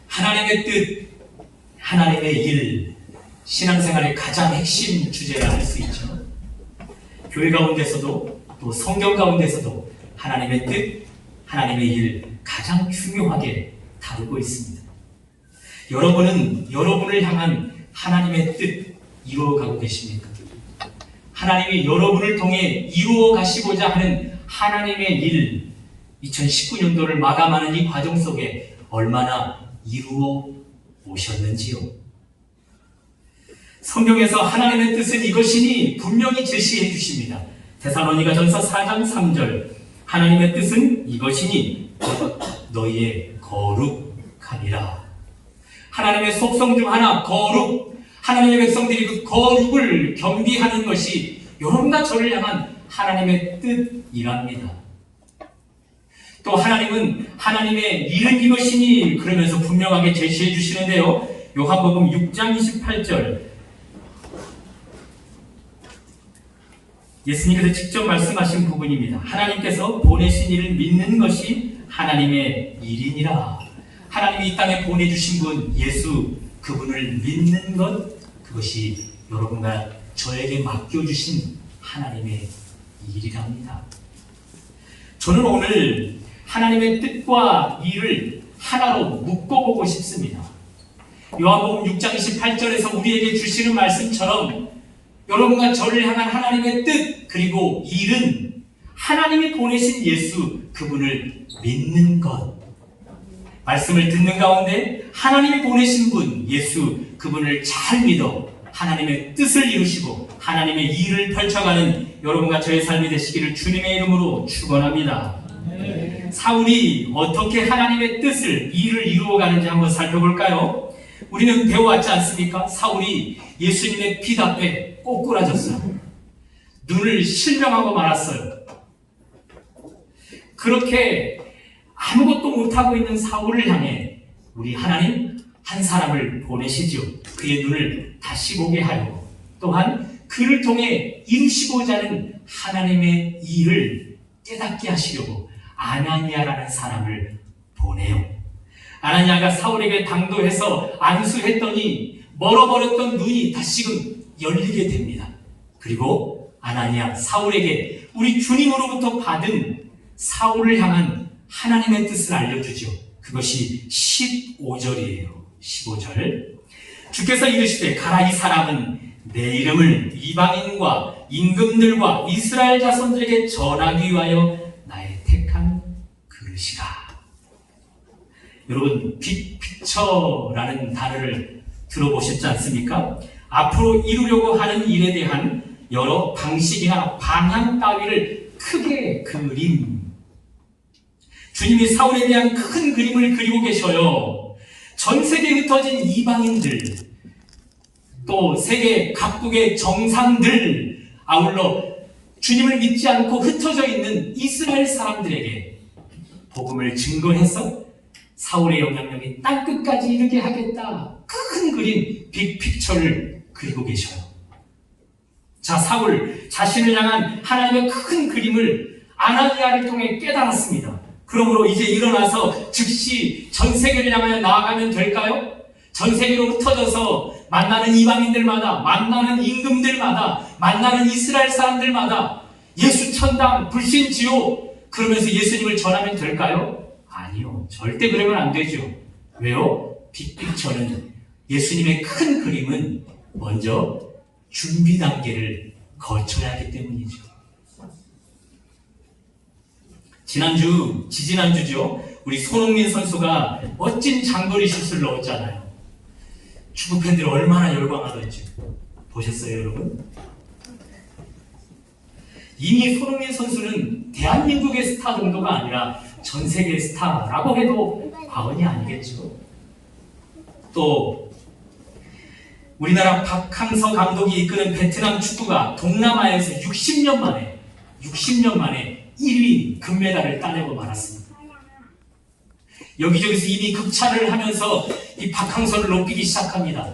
하나님의 뜻, 하나님의 일, 신앙생활의 가장 핵심 주제라 할 수 있죠. 교회 가운데서도 또 성경 가운데서도 하나님의 뜻, 하나님의 일 가장 중요하게 다루고 있습니다. 여러분은 여러분을 향한 하나님의 뜻 이루어가고 계십니까? 하나님이 여러분을 통해 이루어 가시고자 하는 하나님의 일, 2019년도를 마감하는 이 과정 속에 얼마나 이루어 오셨는지요. 성경에서 하나님의 뜻은 이것이니 분명히 제시해 주십니다. 데살로니가전서 4장 3절, 하나님의 뜻은 이것이니 너희의 거룩하니라. 하나님의 속성 중 하나, 거룩. 하나님의 백성들이 그 거룩을 겸비하는 것이 여러분과 저를 향한 하나님의 뜻이랍니다. 또 하나님은 하나님의 일은 이것이니 그러면서 분명하게 제시해 주시는데요. 요한복음 6장 28절, 예수님께서 직접 말씀하신 부분입니다. 하나님께서 보내신 이를 믿는 것이 하나님의 일이니라. 하나님이 이 땅에 보내주신 분, 예수, 그분을 믿는 것, 그것이 여러분과 저에게 맡겨주신 하나님의 일이랍니다. 저는 오늘 하나님의 뜻과 일을 하나로 묶어보고 싶습니다. 요한복음 6장 28절에서 우리에게 주시는 말씀처럼 여러분과 저를 향한 하나님의 뜻, 그리고 일은 하나님이 보내신 예수, 그분을 믿는 것. 말씀을 듣는 가운데 하나님이 보내신 분, 예수, 그분을 잘 믿어 하나님의 뜻을 이루시고 하나님의 일을 펼쳐가는 여러분과 저의 삶이 되시기를 주님의 이름으로 축원합니다. 사울이 어떻게 하나님의 뜻을, 일을 이루어가는지 한번 살펴볼까요? 우리는 배워왔지 않습니까? 사울이 예수님의 빛 앞에 꼬꾸라졌어요. 눈을 실명하고 말았어요. 그렇게 아무것도 못하고 있는 사울을 향해 우리 하나님 한 사람을 보내시죠. 그의 눈을 다시 보게 하려고, 또한 그를 통해 이루시고자 하는 하나님의 일을 깨닫게 하시려고 아나니아라는 사람을 보내요. 아나니아가 사울에게 당도해서 안수했더니 멀어버렸던 눈이 다시금 열리게 됩니다. 그리고 아나니아, 사울에게 우리 주님으로부터 받은 사울을 향한 하나님의 뜻을 알려주죠. 그것이 15절이에요. 15절. 주께서 이르시되 가라, 이 사람은 내 이름을 이방인과 임금들과 이스라엘 자손들에게 전하기 위하여 나의 택한 그릇이라. 여러분, 빅픽처라는 단어를 들어보셨지 않습니까? 앞으로 이루려고 하는 일에 대한 여러 방식이나 방향 따위를 크게 그림, 주님이 사울에 대한 큰 그림을 그리고 계셔요. 전 세계에 흩어진 이방인들, 또 세계 각국의 정상들, 아울러 주님을 믿지 않고 흩어져 있는 이스라엘 사람들에게 복음을 증거해서 사울의 영향력이 땅끝까지 이르게 하겠다. 큰 그림, 빅픽처를 그리고 계셔요. 자, 사울 자신을 향한 하나님의 큰 그림을 아나니아를 통해 깨달았습니다. 그러므로 이제 일어나서 즉시 전 세계를 향하여 나아가면 될까요? 전 세계로 흩어져서 만나는 이방인들마다, 만나는 임금들마다, 만나는 이스라엘 사람들마다 예수 천당, 불신 지옥, 그러면서 예수님을 전하면 될까요? 아니요. 절대 그러면 안 되죠. 왜요? 빅픽처는, 예수님의 큰 그림은 먼저 준비 단계를 거쳐야 하기 때문이죠. 지지난주죠. 우리 손흥민 선수가 멋진 장거리 슛을 넣었잖아요. 축구 팬들이 얼마나 열광하던지 보셨어요, 여러분? 이미 손흥민 선수는 대한민국의 스타 정도가 아니라 전 세계 스타라고 해도 과언이 아니겠죠. 또 우리나라 박항서 감독이 이끄는 베트남 축구가 동남아에서 60년 만에 1위 금메달을 따내고 말았습니다. 여기저기서 이미 극찬을 하면서 이 박항서를 높이기 시작합니다.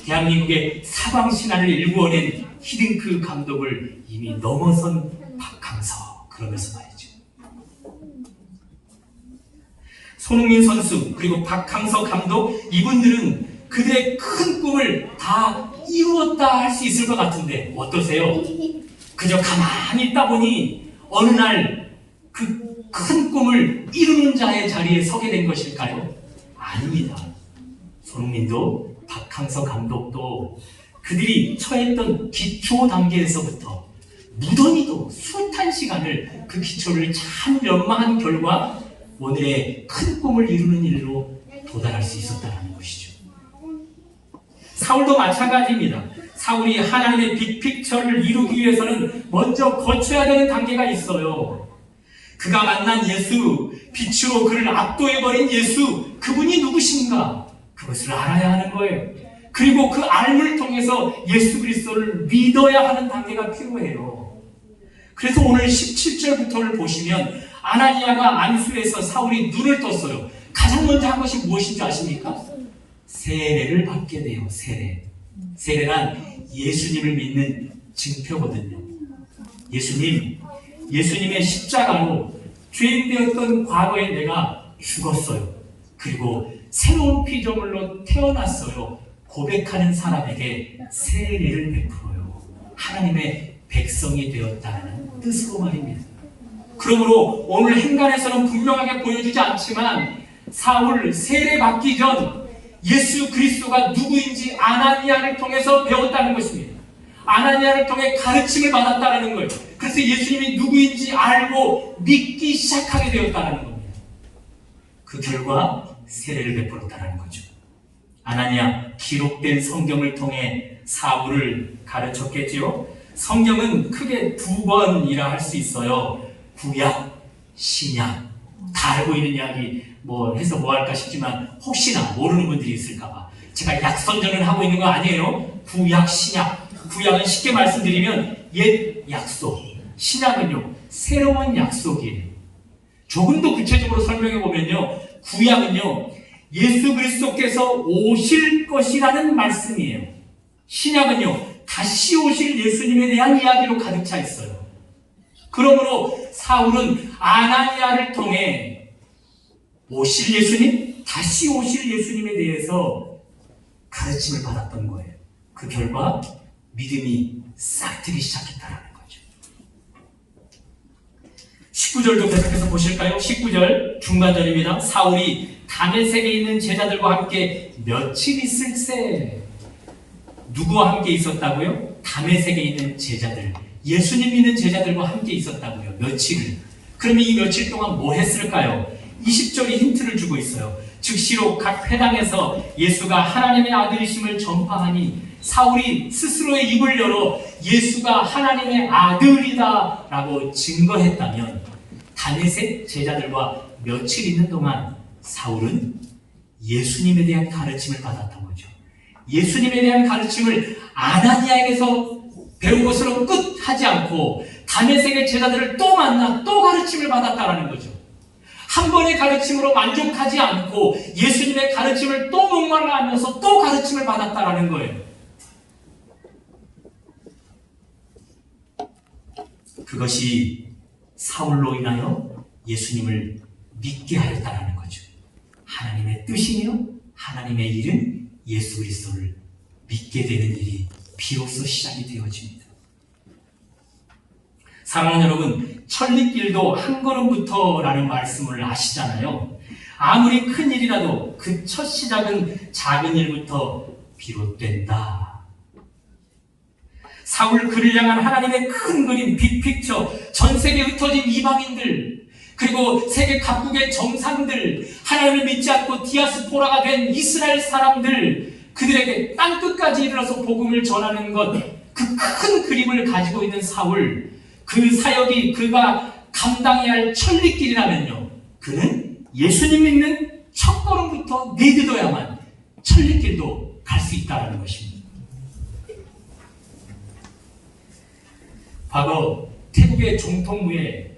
대한민국의 사방신화를 일구어낸 히딩크 감독을 이미 넘어선 박항서, 그러면서 말이죠. 손흥민 선수 그리고 박항서 감독, 이분들은 그들의 큰 꿈을 다 이루었다 할 수 있을 것 같은데 어떠세요? 그저 가만히 있다 보니 어느 날 그 큰 꿈을 이루는 자의 자리에 서게 된 것일까요? 아닙니다. 손흥민도 박항서 감독도 그들이 처했던 기초 단계에서부터 무던히도 숱한 시간을 그 기초를 잘 연마한 결과 오늘의 큰 꿈을 이루는 일로 도달할 수 있었다는 것이죠. 사울도 마찬가지입니다. 사울이 하나님의 빅픽처를 이루기 위해서는 먼저 거쳐야 되는 단계가 있어요. 그가 만난 예수, 빛으로 그를 압도해버린 예수, 그분이 누구신가? 그것을 알아야 하는 거예요. 그리고 그 알을 통해서 예수 그리스도를 믿어야 하는 단계가 필요해요. 그래서 오늘 17절부터를 보시면 아나니아가 안수에서 사울이 눈을 떴어요. 가장 먼저 한 것이 무엇인지 아십니까? 세례를 받게 돼요. 세례. 세례란 예수님을 믿는 증표거든요. 예수님의 십자가로 죄인 되었던 과거에 내가 죽었어요. 그리고 새로운 피조물로 태어났어요. 고백하는 사람에게 세례를 베풀어요. 하나님의 백성이 되었다는 뜻으로 말입니다. 그러므로 오늘 행간에서는 분명하게 보여주지 않지만 사울 세례 받기 전 예수 그리스도가 누구인지 아나니아를 통해서 배웠다는 것입니다. 아나니아를 통해 가르침을 받았다는 거예요. 그래서 예수님이 누구인지 알고 믿기 시작하게 되었다는 겁니다. 그 결과 세례를 베풀었다는 거죠. 아나니아 기록된 성경을 통해 사울을 가르쳤겠지요. 성경은 크게 두 번이라 할 수 있어요. 구약, 신약. 다 알고 있는 이야기 해서 뭐 할까 싶지만 혹시나 모르는 분들이 있을까봐 제가 약선전을 하고 있는 거 아니에요. 구약, 신약. 구약은 쉽게 말씀드리면 옛 약속, 신약은요 새로운 약속이에요. 조금 더 구체적으로 설명해 보면요, 구약은요 예수 그리스도께서 오실 것이라는 말씀이에요. 신약은요 다시 오실 예수님에 대한 이야기로 가득 차 있어요. 그러므로 사울은 아나니아를 통해 오실 예수님, 다시 오실 예수님에 대해서 가르침을 받았던 거예요. 그 결과 믿음이 싹트기 시작했다는 거죠. 19절도 계속해서 보실까요? 19절 중간절입니다. 사울이 다메섹에 있는 제자들과 함께 며칠 있을세. 누구와 함께 있었다고요? 다메섹에 있는 제자들, 예수님 믿는 제자들과 함께 있었다고요. 며칠을. 그러면 이 며칠 동안 뭐 했을까요? 20절이 힌트를 주고 있어요. 즉시로 각 회당에서 예수가 하나님의 아들이심을 전파하니 사울이 스스로의 입을 열어 예수가 하나님의 아들이다 라고 증거했다면 다메섹 제자들과 며칠 있는 동안 사울은 예수님에 대한 가르침을 받았던 거죠. 예수님에 대한 가르침을 아나니아에게서 배운 것으로 끝하지 않고 다메섹의 제자들을 또 만나 또 가르침을 받았다는 거죠. 한 번의 가르침으로 만족하지 않고 예수님의 가르침을 또 목말라 하면서 또 가르침을 받았다는 거예요. 그것이 사울로 인하여 예수님을 믿게 하였다는 거죠. 하나님의 뜻이며 하나님의 일은 예수 그리스도를 믿게 되는 일이 비로소 시작이 되어집니다. 사랑하는 여러분, 천리길도 한 걸음부터라는 말씀을 아시잖아요. 아무리 큰 일이라도 그 첫 시작은 작은 일부터 비롯된다. 사울 그를 향한 하나님의 큰 그림, 빅픽처, 전 세계에 흩어진 이방인들, 그리고 세계 각국의 정상들, 하나님을 믿지 않고 디아스포라가 된 이스라엘 사람들, 그들에게 땅끝까지 이르러서 복음을 전하는 것, 그 큰 그림을 가지고 있는 사울, 그 사역이 그가 감당해야 할 천리길이라면요, 그는 예수님 믿는 첫 걸음부터 내딛어야만 천리길도 갈 수 있다는 것입니다. 과거 태국의 정통무예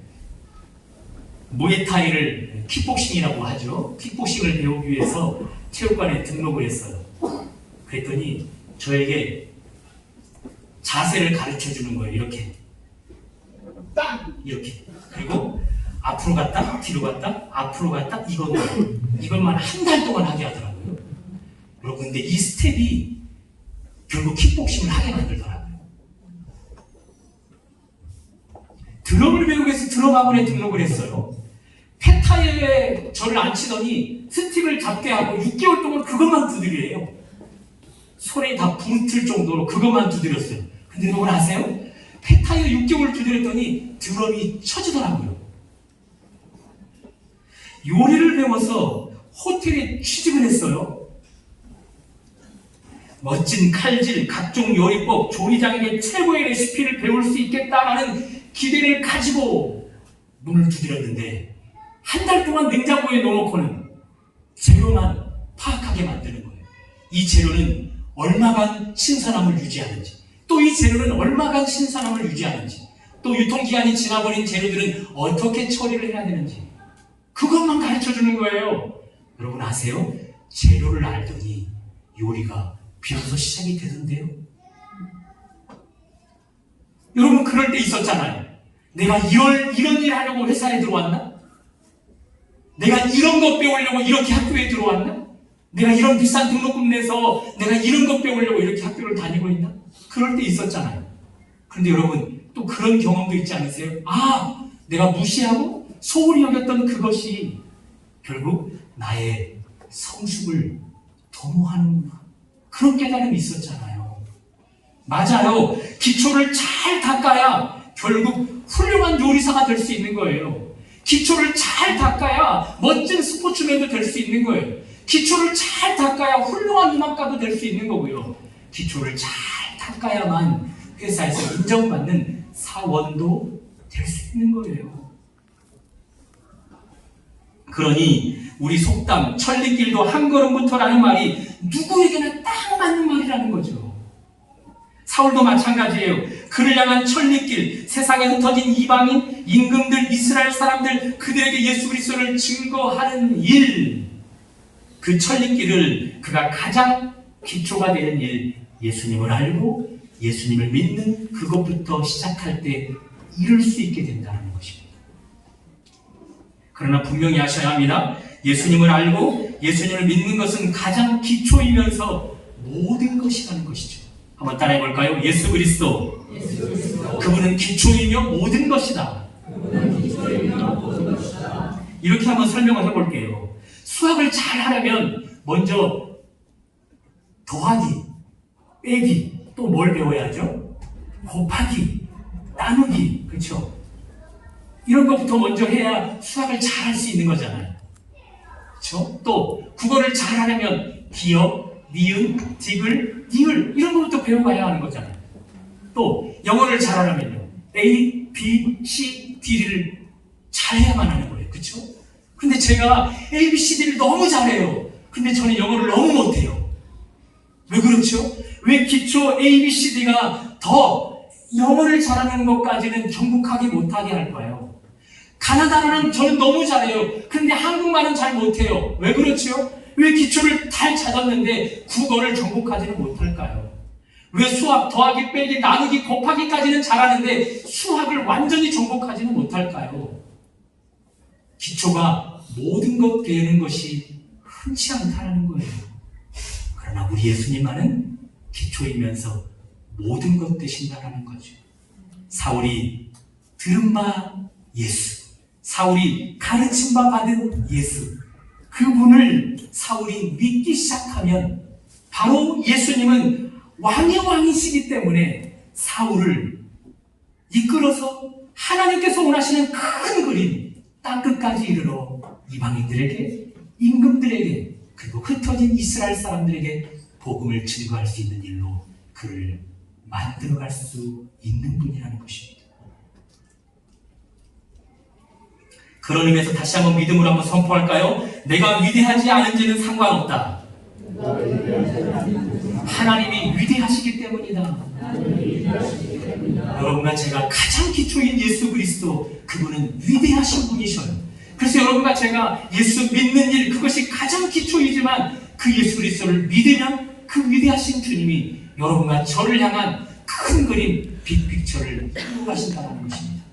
무에타이를 킥복싱이라고 하죠. 킥복싱을 배우기 위해서 체육관에 등록을 했어요. 그랬더니 저에게 자세를 가르쳐 주는 거예요. 이렇게 딱 이렇게. 그리고 앞으로 갔다 뒤로 갔다 앞으로 갔다 이것만 한 달 동안 하게 하더라고요. 여러분 근데 이 스텝이 결국 킥복싱을 하게 만들더라고요. 드럼을 배우기 위해서 드럼 학원에 등록을 했어요. 폐타에 저를 앉히더니 스틱을 잡게 하고 6개월 동안 그것만 두드리래요. 손이 다 붕틀 정도로 그것만 두드렸어요. 근데 여러분 아세요? 폐타에 6개월 두드렸더니 드럼이 쳐지더라고요. 요리를 배워서 호텔에 취직을 했어요. 멋진 칼질, 각종 요리법, 조리장에게 최고의 레시피를 배울 수 있겠다라는 기대를 가지고 문을 두드렸는데 한 달 동안 냉장고에 넣어놓고는 재료만 파악하게 만드는 거예요. 이 재료는 얼마간 신선함을 유지하는지, 또 이 재료는 얼마간 신선함을 유지하는지, 또 유통기한이 지나버린 재료들은 어떻게 처리를 해야 되는지 그것만 가르쳐주는 거예요. 여러분 아세요? 재료를 알더니 요리가 비로소 시작이 되던데요. 여러분 그럴 때 있었잖아요. 내가 이런 일 하려고 회사에 들어왔나? 내가 이런 거 배우려고 이렇게 학교에 들어왔나? 내가 이런 비싼 등록금 내서 내가 이런 거 배우려고 이렇게 학교를 다니고 있나? 그럴 때 있었잖아요. 그런데 여러분 또 그런 경험도 있지 않으세요? 아, 내가 무시하고 소홀히 여겼던 그것이 결국 나의 성숙을 도모하는구나. 그런 깨달음이 있었잖아요. 맞아요. 기초를 잘 닦아야 결국 훌륭한 요리사가 될 수 있는 거예요. 기초를 잘 닦아야 멋진 스포츠맨도 될 수 있는 거예요. 기초를 잘 닦아야 훌륭한 음악가도 될 수 있는 거고요. 기초를 잘 닦아야만 회사에서 인정받는 사원도 될 수 있는 거예요. 그러니 우리 속담 천리길도 한 걸음부터라는 말이 누구에게나 딱 맞는 말이라는 거죠. 사울도 마찬가지예요. 그를 향한 천리길, 세상에 흩어진 이방인, 임금들, 이스라엘 사람들, 그들에게 예수 그리스도를 증거하는 일, 그 천리길을 그가 가장 기초가 되는 일, 예수님을 알고 예수님을 믿는 그것부터 시작할 때 이룰 수 있게 된다는 것입니다. 그러나 분명히 아셔야 합니다. 예수님을 알고 예수님을 믿는 것은 가장 기초이면서 모든 것이라는 것이죠. 한번 따라해 볼까요? 예수 그리스도. 그분은 기초이며 모든 것이다. 이렇게 한번 설명을 해볼게요. 수학을 잘 하려면 먼저 더하기, 빼기, 또 뭘 배워야죠? 곱하기, 나누기, 그렇죠? 이런 것부터 먼저 해야 수학을 잘 할 수 있는 거잖아요. 그렇죠? 또 국어를 잘 하려면 기역, 니은, 디귿, 니을 이런 것부터 배워가야 하는 거잖아요. 또 영어를 잘하려면요 A, B, C, D를 잘해야만 하는 거예요. 그렇죠? 근데 제가 A, B, C, D를 너무 잘해요. 근데 저는 영어를 너무 못해요. 왜 그렇죠? 왜 기초 A, B, C, D가 더 영어를 잘하는 것까지는 정복하기 못하게 할까요? 가나다라는 저는 너무 잘해요. 근데 한국말은 잘 못해요. 왜 그렇죠? 왜 기초를 잘 찾았는데 국어를 정복하지는 못할까요? 왜 수학, 더하기, 빼기, 나누기, 곱하기까지는 잘하는데 수학을 완전히 정복하지는 못할까요? 기초가 모든 것 되는 것이 흔치 않다는 거예요. 그러나 우리 예수님만은 기초이면서 모든 것 되신다는 거죠. 사울이 들은 바 예수, 사울이 가르침 바 받은 예수, 그분을 사울이 믿기 시작하면 바로 예수님은 왕의 왕이시기 때문에 사울을 이끌어서 하나님께서 원하시는 큰 그림, 땅끝까지 이르러 이방인들에게, 임금들에게, 그리고 흩어진 이스라엘 사람들에게 복음을 증거할 수 있는 일로 그를 만들어갈 수 있는 분이라는 것입니다. 그런 의미에서 다시 한번 믿음으로 한번 선포할까요? 내가 위대하지 않은지는 상관없다. 하나님이 위대하시기 때문이다. 여러분과 제가 가장 기초인 예수 그리스도, 그분은 위대하신 분이셔요. 그래서 여러분과 제가 예수 믿는 일, 그것이 가장 기초이지만 그 예수 그리스도를 믿으면 그 위대하신 주님이 여러분과 저를 향한 큰 그림, 빅픽처를 이루어가신다는 것입니다.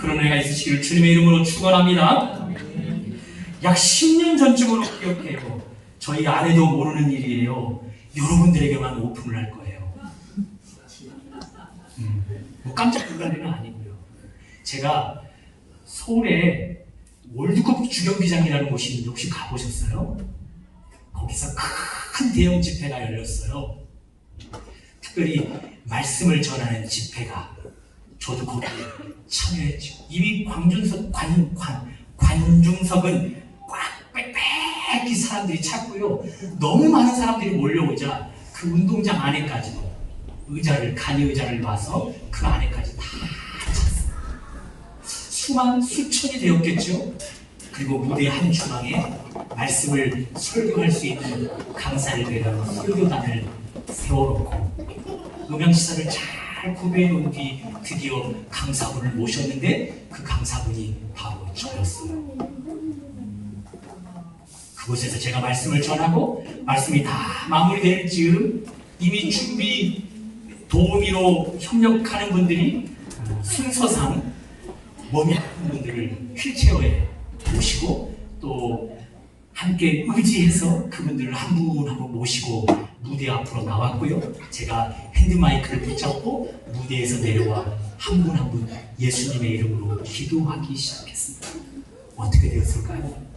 그런 은혜가 있으시기를 주님의 이름으로 축원합니다. 약 10년 전쯤으로 기억해요. 저희 아내도 모르는 일이에요. 여러분들에게만 오픈을 할 거예요. 뭐 깜짝 놀랄 일은 아니고요. 제가 서울에 월드컵 주경기장이라는 곳이 있는데 혹시 가보셨어요? 거기서 큰 대형 집회가 열렸어요. 특별히 말씀을 전하는 집회가. 저도 거기에 참여했죠. 이미 관중석은 꽉 빽빽히 사람들이 찼고요. 너무 많은 사람들이 몰려오자 그 운동장 안에까지도 간이 의자를 놔서 그 안에까지 다 찼어요. 수천이 되었겠죠. 그리고 무대 한 중앙에 말씀을 설교할 수 있는 강사를 대라고 설교단을 세워놓고 음향시설을 잘 구비해 놓은 뒤 드디어 강사분을 모셨는데 그 강사분이 바로 저였어요. 그곳에서 제가 말씀을 전하고 말씀이 다 마무리될 즈음 이미 준비 도우미로 협력하는 분들이 순서상 몸이 아픈 분들을 휠체어에 모시고 또 함께 의지해서 그분들을 한 분 한 분 모시고 무대 앞으로 나왔고요. 제가 핸드마이크를 붙잡고 무대에서 내려와 한 분 한 분 예수님의 이름으로 기도하기 시작했습니다. 어떻게 되었을까요?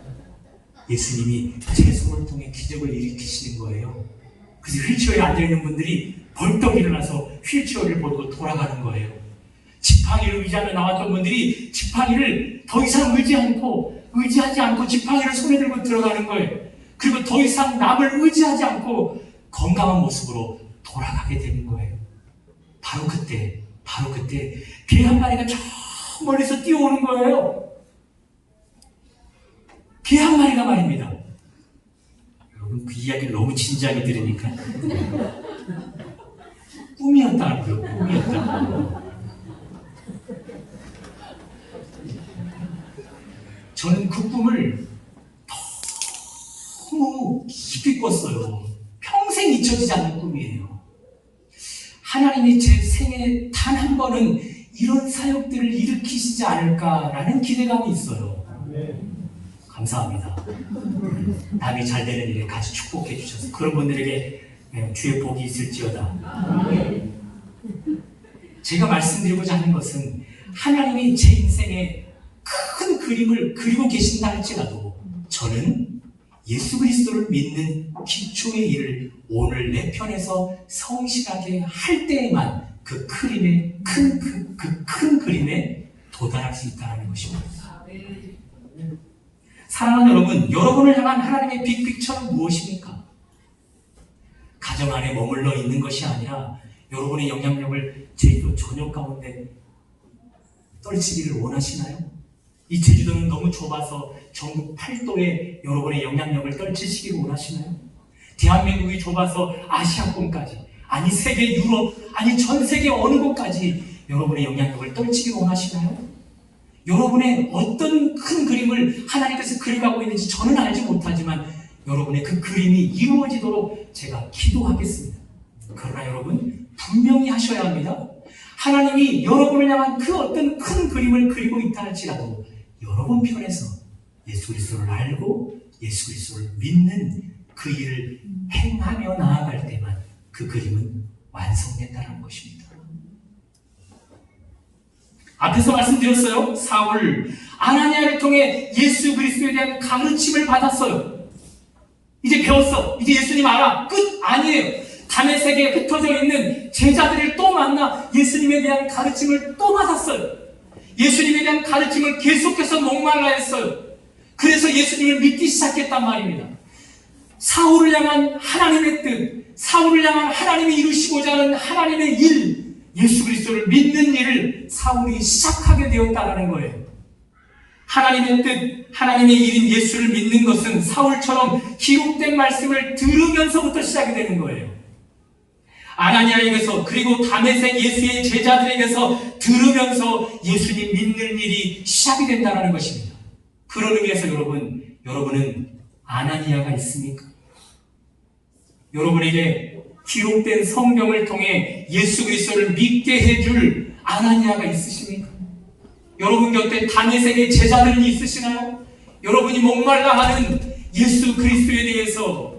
예수님이 제 손을 통해 기적을 일으키시는 거예요. 그래서 휠체어에 앉아있는 분들이 벌떡 일어나서 휠체어를 몰고 돌아가는 거예요. 지팡이를 의지하며 나왔던 분들이 지팡이를 더 이상 의지하지 않고 지팡이를 손에 들고 들어가는 거예요. 그리고 더 이상 남을 의지하지 않고 건강한 모습으로 돌아가게 되는 거예요. 바로 그때 개 한 마리가 저 멀리서 뛰어오는 거예요. 개 한 마리가 말입니다. 여러분 그 이야기를 너무 진지하게 들으니까 꿈이었다는 거예요. 꿈이었다. 저는 그 꿈을 너무 깊이 꿨어요. 평생 잊혀지지 않는 꿈이에요. 하나님이 제 생에 단 한 번은 이런 사역들을 일으키시지 않을까라는 기대감이 있어요. 감사합니다. 남이 잘 되는 일에 같이 축복해 주셔서 그런 분들에게 주의 복이 있을지어다. 제가 말씀드리고자 하는 것은 하나님이 제 인생에 큰 그림을 그리고 계신다 할지라도 저는 예수 그리스도를 믿는 기초의 일을 오늘 내 편에서 성실하게 할 때에만 그 그림의 큰 그림에 도달할 수 있다는 것입니다. 사랑하는 여러분, 여러분을 향한 하나님의 빅픽처는 무엇입니까? 가정 안에 머물러 있는 것이 아니라 여러분의 영향력을 제주도 전역 가운데 떨치기를 원하시나요? 이 제주도는 너무 좁아서 전국 8도에 여러분의 영향력을 떨치시기를 원하시나요? 대한민국이 좁아서 아시아권까지, 아니 세계 유럽, 아니 전 세계 어느 곳까지 여러분의 영향력을 떨치기를 원하시나요? 여러분의 어떤 큰 그림을 하나님께서 그려가고 있는지 저는 알지 못하지만 여러분의 그 그림이 이루어지도록 제가 기도하겠습니다. 그러나 여러분 분명히 하셔야 합니다. 하나님이 여러분을 향한 그 어떤 큰 그림을 그리고 있다 할지라도 여러분 편에서 예수 그리스도를 알고 예수 그리스도를 믿는 그 일을 행하며 나아갈 때만 그 그림은 완성된다는 것입니다. 앞에서 말씀드렸어요. 사울 아나니아를 통해 예수 그리스도에 대한 가르침을 받았어요. 이제 배웠어. 이제 예수님 알아. 끝 아니에요. 다메섹에 흩어져 있는 제자들을 또 만나 예수님에 대한 가르침을 또 받았어요. 예수님에 대한 가르침을 계속해서 목말라 했어요. 그래서 예수님을 믿기 시작했단 말입니다. 사울을 향한 하나님의 뜻, 사울을 향한 하나님이 이루시고자 하는 하나님의 일, 예수 그리스도를 믿는 일을 사울이 시작하게 되었다는 거예요. 하나님의 뜻, 하나님의 일인 예수를 믿는 것은 사울처럼 기록된 말씀을 들으면서부터 시작이 되는 거예요. 아나니아에게서 그리고 다메섹 예수의 제자들에게서 들으면서 예수님 믿는 일이 시작이 된다는 것입니다. 그런 의미에서 여러분은 아나니아가 있습니까? 여러분에게 기록된 성경을 통해 예수 그리스도를 믿게 해줄 아나니아가 있으십니까? 여러분 곁에 다메섹의 제자들은 있으시나요? 여러분이 목말라 하는 예수 그리스도에 대해서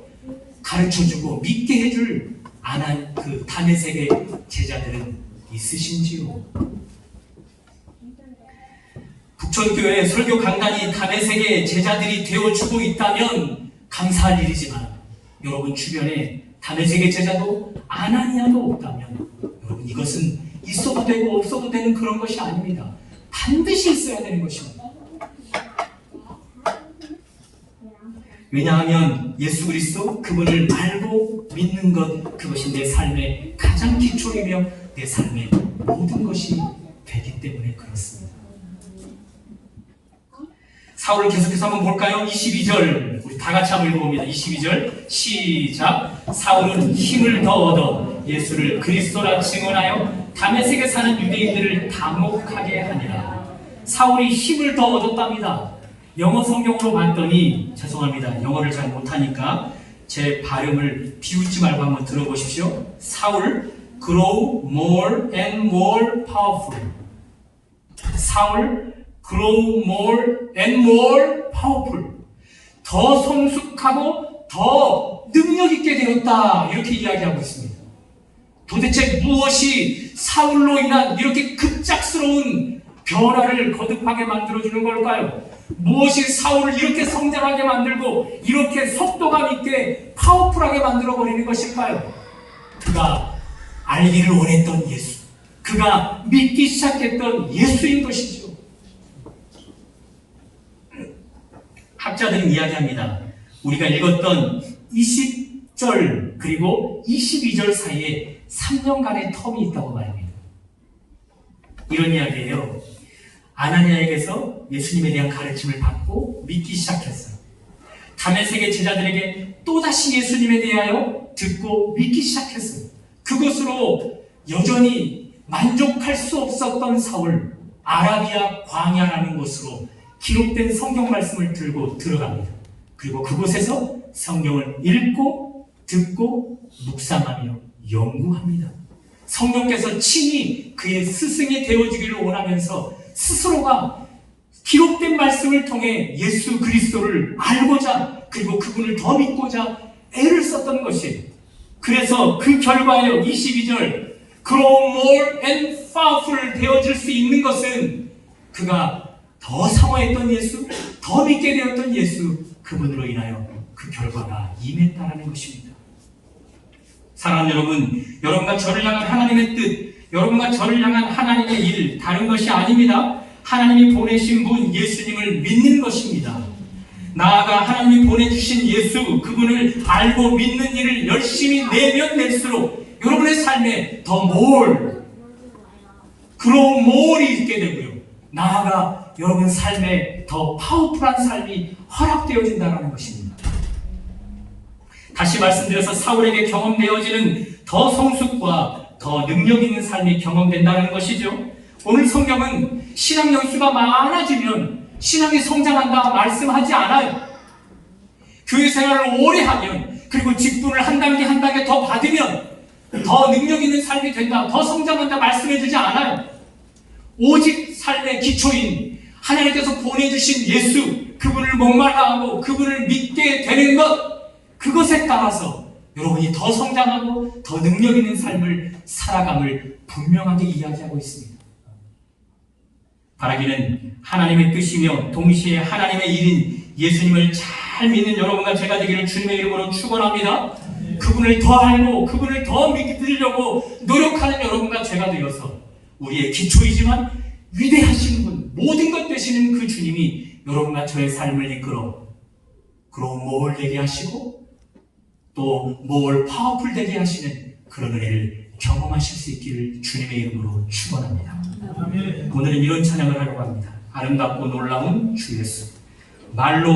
가르쳐주고 믿게 해줄 안한 그 다메섹의 제자들은 있으신지요? 북촌교회 설교 강단이 다메섹의 제자들이 되어주고 있다면 감사할 일이지만 여러분 주변에 다메섹의 제자도 아나니아도 없다면 여러분 이것은 있어도 되고 없어도 되는 그런 것이 아닙니다. 반드시 있어야 되는 것입니다. 왜냐하면 예수 그리스도 그분을 알고 믿는 것, 그것이 내 삶의 가장 기초이며 내 삶의 모든 것이 되기 때문에 그렇습니다. 사울을 계속해서 한번 볼까요? 22절 우리 다 같이 한번 읽어봅니다. 22절 시작. 사울은 힘을 더 얻어 예수를 그리스도라 증언하여 다메섹에 사는 유대인들을 당혹하게 하니라. 사울이 힘을 더 얻었답니다. 영어 성경으로 봤더니, 죄송합니다, 영어를 잘 못하니까 제 발음을 비웃지 말고 한번 들어보십시오. 사울 grow more and more powerful. 사울 grow more and more powerful. 더 성숙하고 더 능력 있게 되었다, 이렇게 이야기하고 있습니다. 도대체 무엇이 사울로 인한 이렇게 급작스러운 변화를 거듭하게 만들어주는 걸까요? 무엇이 사울을 이렇게 성장하게 만들고 이렇게 속도감 있게 파워풀하게 만들어버리는 것일까요? 그가 알기를 원했던 예수, 그가 믿기 시작했던 예수인 것이죠. 학자들은 이야기합니다. 우리가 읽었던 20절 그리고 22절 사이에 3년간의 텀이 있다고 말합니다. 이런 이야기예요. 아나니아에게서 예수님에 대한 가르침을 받고 믿기 시작했어요. 다메섹의 제자들에게 또다시 예수님에 대하여 듣고 믿기 시작했어요. 그것으로 여전히 만족할 수 없었던 사울, 아라비아 광야라는 곳으로 기록된 성경 말씀을 들고 들어갑니다. 그리고 그곳에서 성경을 읽고 듣고 묵상하며 연구합니다. 성령께서 친히 그의 스승이 되어주기를 원하면서 스스로가 기록된 말씀을 통해 예수 그리스도를 알고자, 그리고 그분을 더 믿고자 애를 썼던 것이에요. 그래서 그 결과예요. 22절 grow more and powerful 되어질 수 있는 것은 그가 더 사모했던 예수, 더 믿게 되었던 예수, 그분으로 인하여 그 결과가 임했다라는 것입니다. 사랑하는 여러분, 여러분과 저를 향한 하나님의 뜻, 여러분과 저를 향한 하나님의 일, 다른 것이 아닙니다. 하나님이 보내신 분 예수님을 믿는 것입니다. 나아가 하나님이 보내주신 예수, 그분을 알고 믿는 일을 열심히 내면 낼수록 여러분의 삶에 더 grow more이 있게 되고요. 나아가 여러분 삶에 더 파워풀한 삶이 허락되어진다는 것입니다. 다시 말씀드려서 사울에게 경험되어지는 더 성숙과 더 능력 있는 삶이 경험된다는 것이죠. 오늘 성경은 신앙 연수가 많아지면 신앙이 성장한다 말씀하지 않아요. 교회 생활을 오래 하면, 그리고 직분을 한 단계 한 단계 더 받으면 더 능력 있는 삶이 된다, 더 성장한다 말씀해주지 않아요. 오직 삶의 기초인 하나님께서 보내주신 예수, 그분을 목말라하고 그분을 믿게 되는 것, 그것에 따라서 여러분이 더 성장하고 더 능력 있는 삶을 살아감을 분명하게 이야기하고 있습니다. 바라기는 하나님의 뜻이며 동시에 하나님의 일인 예수님을 잘 믿는 여러분과 제가 되기를 주님의 이름으로 축원합니다. 그분을 더 알고 그분을 더 믿으려고 노력하는 여러분과 제가 되어서 우리의 기초이지만 위대하신 분, 모든 것 되시는 그 주님이 여러분과 저의 삶을 이끌어 grow more 되게 하시고 또 more powerful 되게 하시는 그런 은혜를 경험하실 수 있기를 주님의 이름으로 축원합니다. 오늘은 이런 찬양을 하려고 합니다. 아름답고 놀라운 주 예수, 말로